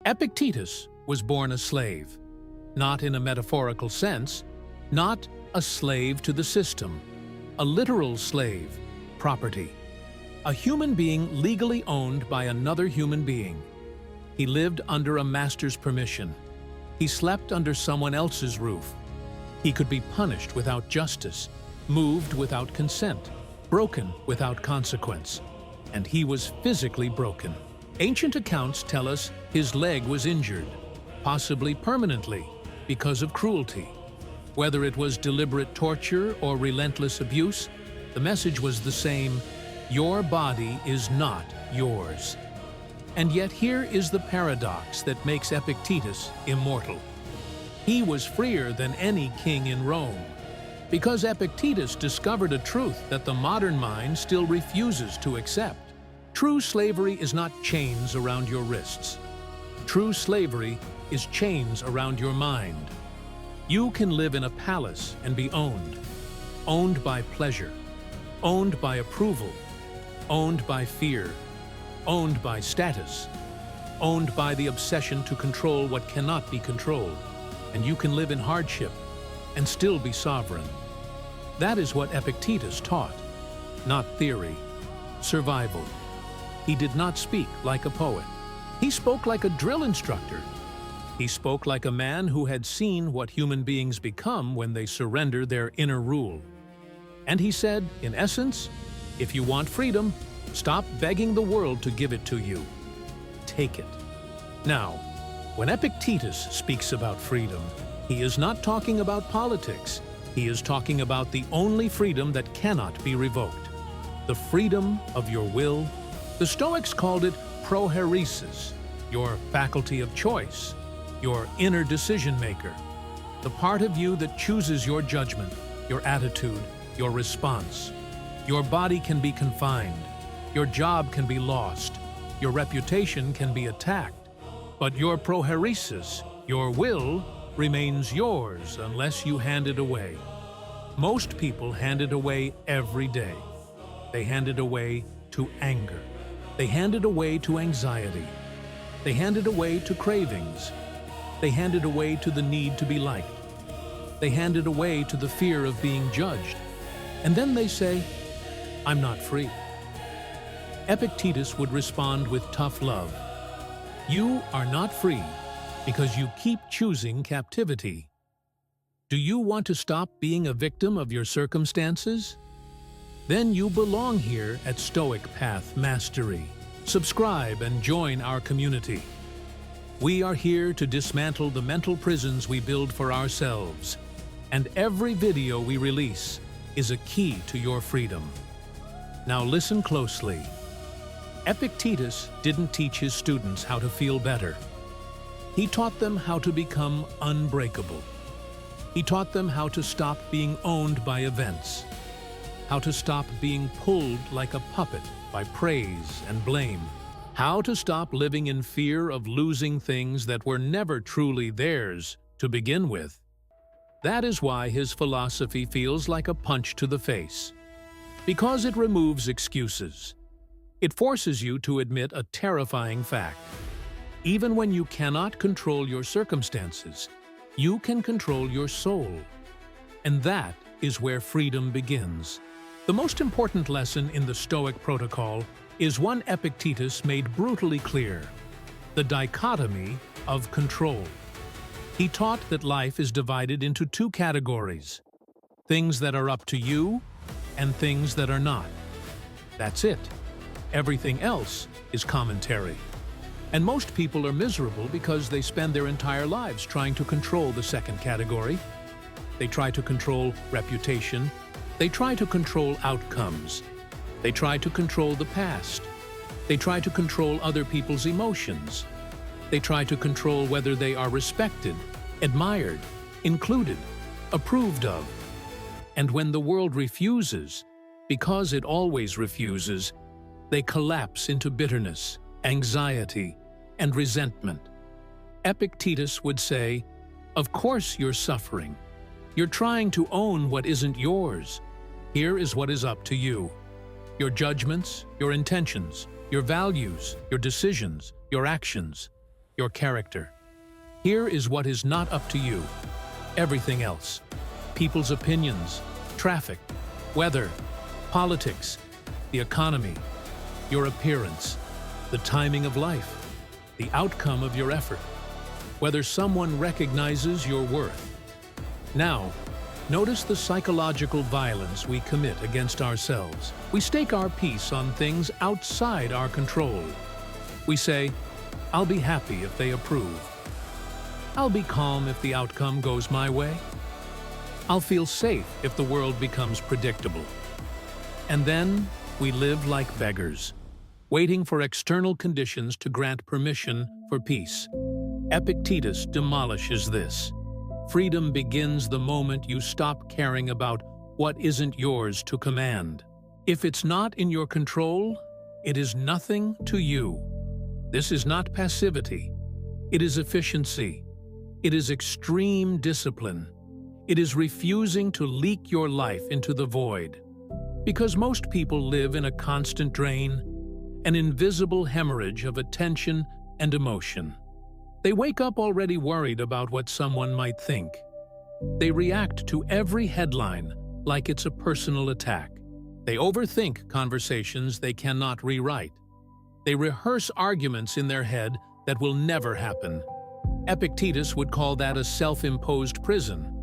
Epictetus was born a slave, not in a metaphorical sense, not a slave to the system, a literal slave, property, a human being legally owned by another human being. He lived under a master's permission. He slept under someone else's roof. He could be punished without justice, moved without consent, broken without consequence. And he was physically broken. Ancient accounts tell us his leg was injured, possibly permanently, because of cruelty. Whether it was deliberate torture or relentless abuse, the message was the same: your body is not yours. And yet here is the paradox that makes Epictetus immortal. He was freer than any king in Rome, because Epictetus discovered a truth that the modern mind still refuses to accept. True slavery is not chains around your wrists. True slavery is chains around your mind. You can live in a palace and be owned by pleasure, owned by approval, owned by fear, owned by status, owned by the obsession to control what cannot be controlled, and you can live in hardship and still be sovereign. That is what Epictetus taught, not theory, survival. He did not speak like a poet. He spoke like a drill instructor. He spoke like a man who had seen what human beings become when they surrender their inner rule. And he said, in essence, if you want freedom, stop begging the world to give it to you. Take it. Now, when Epictetus speaks about freedom, he is not talking about politics. He is talking about the only freedom that cannot be revoked, the freedom of your will. The Stoics called it Prohairesis, your faculty of choice, your inner decision-maker, the part of you that chooses your judgment, your attitude, your response. Your body can be confined, your job can be lost, your reputation can be attacked, but your prohairesis, your will, remains yours unless you hand it away. Most people hand it away every day. They hand it away to anger. They hand it away to anxiety. They hand it away to cravings. They hand it away to the need to be liked. They hand it away to the fear of being judged. And then they say, I'm not free. Epictetus would respond with tough love. You are not free because you keep choosing captivity. Do you want to stop being a victim of your circumstances? Then you belong here at Stoic Path Mastery. Subscribe and join our community. We are here to dismantle the mental prisons we build for ourselves, and every video we release is a key to your freedom. Now listen closely. Epictetus didn't teach his students how to feel better. He taught them how to become unbreakable. He taught them how to stop being owned by events, how to stop being pulled like a puppet by praise and blame, how to stop living in fear of losing things that were never truly theirs to begin with. That is why his philosophy feels like a punch to the face, because it removes excuses. It forces you to admit a terrifying fact. Even when you cannot control your circumstances, you can control your soul. And that is where freedom begins. The most important lesson in the Stoic protocol is one Epictetus made brutally clear: the dichotomy of control. He taught that life is divided into two categories: things that are up to you and things that are not. That's it. Everything else is commentary. And most people are miserable because they spend their entire lives trying to control the second category. They try to control reputation. They try to control outcomes. They try to control the past. They try to control other people's emotions. They try to control whether they are respected, admired, included, approved of. And when the world refuses, because it always refuses, they collapse into bitterness, anxiety, and resentment. Epictetus would say, of course you're suffering. You're trying to own what isn't yours. Here is what is up to you: your judgments, your intentions, your values, your decisions, your actions. your character. Here is what is not up to you. Everything else. People's opinions, traffic, weather, politics, the economy, your appearance, the timing of life, the outcome of your effort, whether someone recognizes your worth. Now, notice the psychological violence we commit against ourselves. We stake our peace on things outside our control. We say, I'll be happy if they approve. I'll be calm if the outcome goes my way. I'll feel safe if the world becomes predictable. And then we live like beggars, waiting for external conditions to grant permission for peace. Epictetus demolishes this. Freedom begins the moment you stop caring about what isn't yours to command. If it's not in your control, it is nothing to you. This is not passivity. It is efficiency. It is extreme discipline. It is refusing to leak your life into the void. Because most people live in a constant drain, an invisible hemorrhage of attention and emotion. They wake up already worried about what someone might think. They react to every headline like it's a personal attack. They overthink conversations they cannot rewrite. They rehearse arguments in their head that will never happen. Epictetus would call that a self-imposed prison.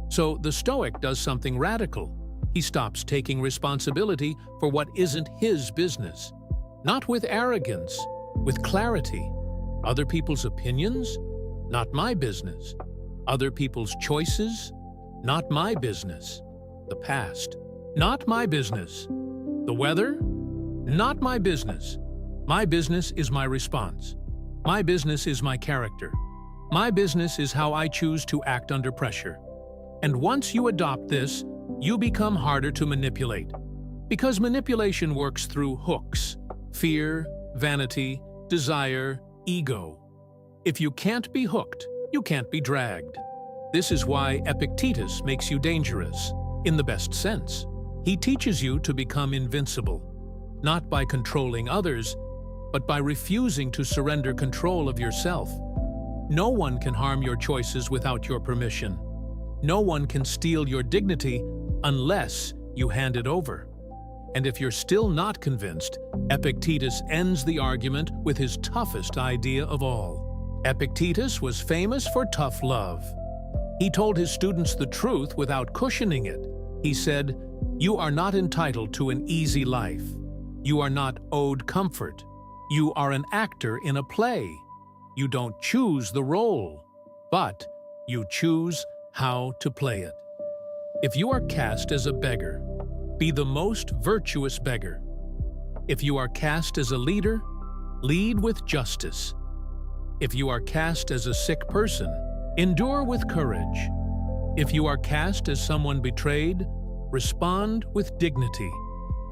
So the Stoic does something radical. He stops taking responsibility for what isn't his business. Not with arrogance, with clarity. Other people's opinions? Not my business. Other people's choices? Not my business. The past? Not my business. The weather? Not my business. My business is my response. My business is my character. My business is how I choose to act under pressure. And once you adopt this, you become harder to manipulate. Because manipulation works through hooks: fear, vanity, desire, ego. If you can't be hooked, you can't be dragged. This is why Epictetus makes you dangerous, in the best sense. He teaches you to become invincible, not by controlling others, but by refusing to surrender control of yourself. No one can harm your choices without your permission. No one can steal your dignity unless you hand it over. And if you're still not convinced, Epictetus ends the argument with his toughest idea of all. Epictetus was famous for tough love. He told his students the truth without cushioning it. He said, "You are not entitled to an easy life. You are not owed comfort. You are an actor in a play. You don't choose the role, but you choose how to play it. If you are cast as a beggar, be the most virtuous beggar. If you are cast as a leader, lead with justice. If you are cast as a sick person, endure with courage. If you are cast as someone betrayed, respond with dignity."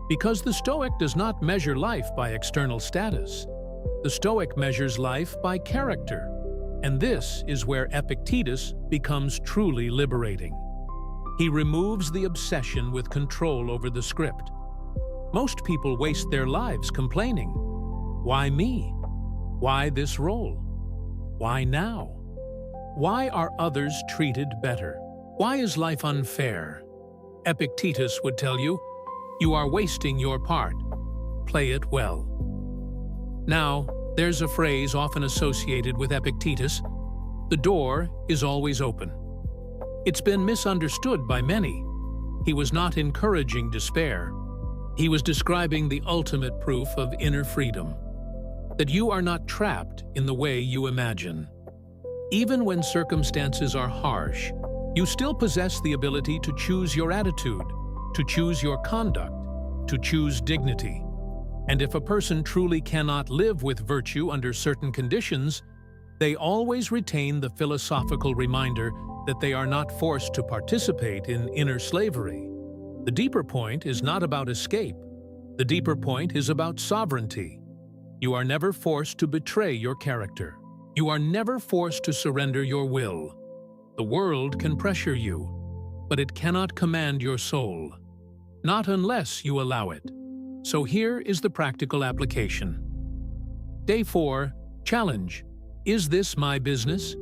Because the Stoic does not measure life by external status. The Stoic measures life by character. And this is where Epictetus becomes truly liberating. He removes the obsession with control over the script. Most people waste their lives complaining. Why me? Why this role? Why now? Why are others treated better? Why is life unfair? Epictetus would tell you, you are wasting your part. Play it well. Now, there's a phrase often associated with Epictetus: the door is always open. It's been misunderstood by many. He was not encouraging despair. He was describing the ultimate proof of inner freedom, that you are not trapped in the way you imagine. Even when circumstances are harsh, you still possess the ability to choose your attitude, to choose your conduct, to choose dignity. And if a person truly cannot live with virtue under certain conditions, they always retain the philosophical reminder that they are not forced to participate in inner slavery. The deeper point is not about escape. The deeper point is about sovereignty. You are never forced to betray your character. You are never forced to surrender your will. The world can pressure you, but it cannot command your soul. Not unless you allow it. So here is the practical application. Day 4, challenge. Is this my business?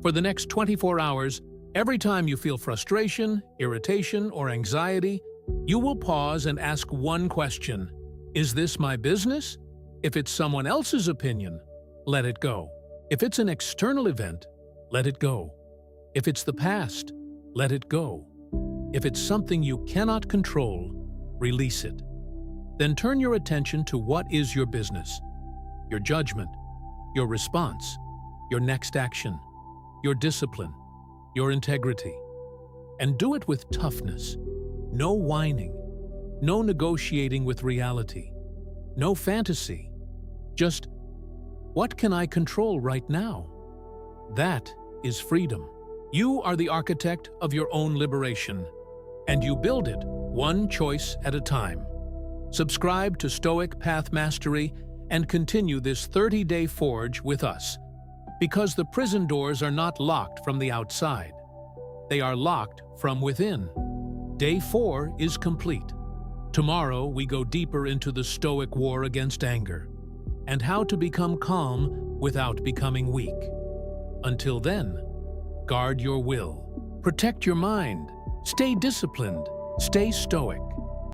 For the next 24 hours, every time you feel frustration, irritation, or anxiety, you will pause and ask one question. Is this my business? If it's someone else's opinion, let it go. If it's an external event, let it go. If it's the past, let it go. If it's something you cannot control, release it. Then turn your attention to what is your business, your judgment, your response, your next action, your discipline, your integrity. And do it with toughness. No whining, no negotiating with reality, no fantasy. Just, what can I control right now? That is freedom. You are the architect of your own liberation, and you build it one choice at a time. Subscribe to Stoic Path Mastery and continue this 30-day forge with us, because the prison doors are not locked from the outside. They are locked from within. Day 4 is complete. Tomorrow we go deeper into the Stoic war against anger and how to become calm without becoming weak. Until then, guard your will, protect your mind, stay disciplined, stay stoic.